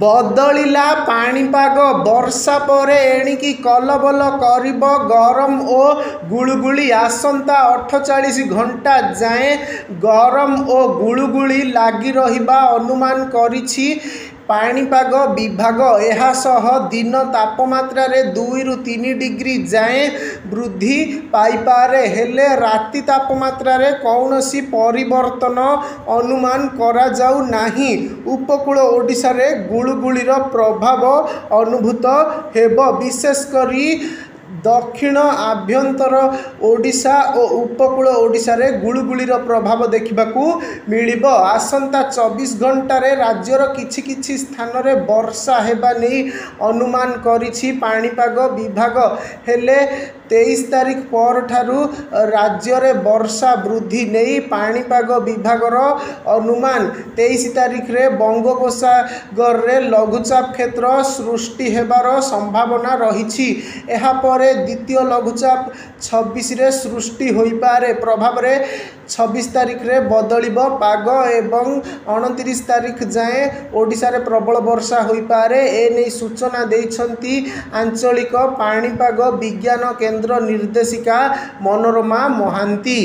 बदलिला पाणीपाग वर्षा पर एणिकी कलबल करिब गरम और गुळुगुळी आसंता 48 घंटा जाए गरम और गुळुगुळी लागी रहिबा अनुमान करिछि पाणीपाग विभाग। एहासह दिन तापमात्रा रे 2 रु 3 डिग्री जाए वृद्धि पाइपारे हेले राति तापमात्रा रे कौनसी परिवर्तन अनुमान करा जाऊ नाही। उपकूल ओडिशा रे गुळुगुळीर प्रभाव अनुभूत हेब विशेष करी दक्षिण आभ्यंतर ओडिशा और उपकूल ओडिशा रे गुळुगुळीर प्रभाव देखिबाकू मिलिब। आसंता 24 घंटारे राज्यर किछि किछि स्थान रे वर्षा हेबा नै अनुमान करिछि पाणीपाग विभाग। हेले 23 तारीख पर ठारू राज्य रे वर्षा वृद्धि नै पाणीपाग विभागर अनुमान। 23 तारीख रे बंगोपसागर रे लघुचाप क्षेत्र सृष्टि हेबार संभावना रहिछि। एहा परे द्वितीय लघुचाप 26 रे सृष्टि होई पारे। प्रभाव रे 26 तारीख रे बदलिब पाग एवं 29 तारीख जाए ओडिशा रे प्रबल वर्षा होई पारे। एने सूचना देइछंती आंचलिक पाणीपाग विज्ञान केंद्र निर्देशिका मनोरमा महांती।